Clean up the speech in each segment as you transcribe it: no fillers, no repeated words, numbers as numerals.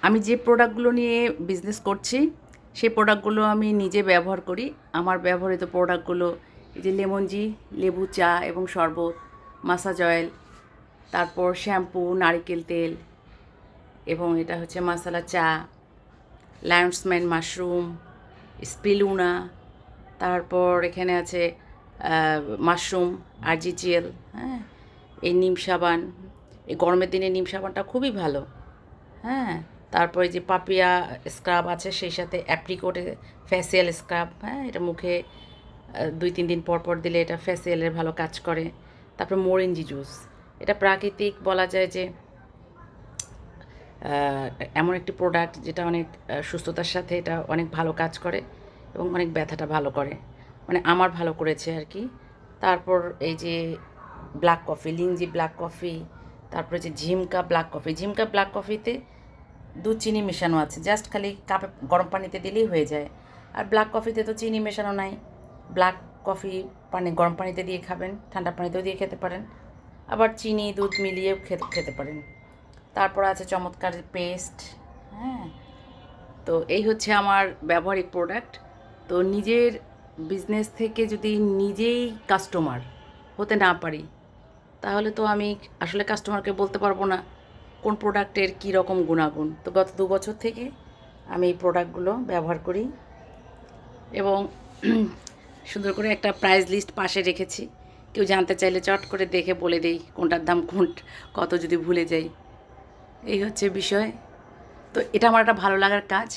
আমি যে প্রোডাক্টগুলো নিয়ে বিজনেস করছি সেই প্রোডাক্টগুলো আমি নিজে ব্যবহার করি। আমার ব্যবহৃত প্রোডাক্টগুলো এই যে লেমনজি, লেবু চা এবং শরবত, মাসাজ অয়েল, তারপর শ্যাম্পু, নারিকেল তেল এবং এটা হচ্ছে মাসালা চা, লায়ন্সম্যান মাশরুম, স্পিলুনা, তারপর এখানে আছে মাশরুম, আরজিজিএল, হ্যাঁ, এই নিম সাবান, এই গরমের দিনে নিম সাবানটা খুবই ভালো, হ্যাঁ। তারপরে যে পাপিয়া স্ক্রাব আছে, সেই সাথে অ্যাপ্রিকোটের ফেসিয়াল স্ক্রাব, হ্যাঁ, এটা মুখে 2-3 দিন পর পর দিলে এটা ফেসিয়ালের ভালো কাজ করে। তারপর মোরিঞ্জি জুস, এটা প্রাকৃতিক বলা যায় যে এমন একটি প্রোডাক্ট যেটা অনেক সুস্থতার সাথে এটা অনেক ভালো কাজ করে এবং অনেক ব্যথাটা ভালো করে, মানে আমার ভালো করেছে আর কি। তারপর এই যে black coffee, Lingzhi black coffee, তারপরে যে ঝিমকা ব্ল্যাক কফি, ঝিমকা ব্ল্যাক কফিতে দুধ চিনি মেশানো আছে, জাস্ট খালি কাপে গরম পানিতে দিলেই হয়ে যায়। আর ব্ল্যাক কফিতে তো চিনি মেশানো নাই। ব্ল্যাক কফি গরম পানিতে দিয়ে খাবেন, ঠান্ডা পানিতেও দিয়ে খেতে পারেন, আবার চিনি দুধ মিলিয়েও খেতে পারেন। তারপর আছে চমৎকার পেস্ট, হ্যাঁ। তো এই হচ্ছে আমার ব্যবহারিক প্রোডাক্ট। তো নিজের বিজনেস থেকে যদি নিজেই কাস্টমার হতে না পারি, তাহলে তো আমি আসলে কাস্টমারকে বলতে পারবো না কোন প্রোডাক্টের কী রকম গুণাগুণ। তো গত 2 বছর থেকে আমি এই প্রোডাক্টগুলো ব্যবহার করি এবং সুন্দর করে একটা প্রাইস লিস্ট পাশে রেখেছি। কেউ জানতে চাইলে চট করে দেখে বলে দেই কোনটার দাম কত, যদি ভুলে যাই। এই হচ্ছে বিষয়। তো এটা আমার একটা ভালো লাগার কাজ।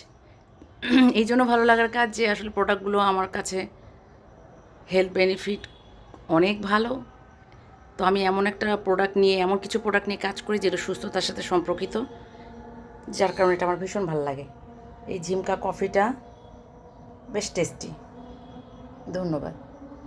এই জন্য ভালো লাগার কাজ যে আসলে প্রোডাক্টগুলো আমার কাছে হেলথ বেনিফিট অনেক ভালো। তো আমি এমন কিছু প্রোডাক্ট নিয়ে কাজ করি যেটা সুস্থতার সাথে সম্পর্কিত, যার কারণে এটা আমার ভীষণ ভালো লাগে। এই ঝিমকা কফিটা বেশ টেস্টি। ধন্যবাদ।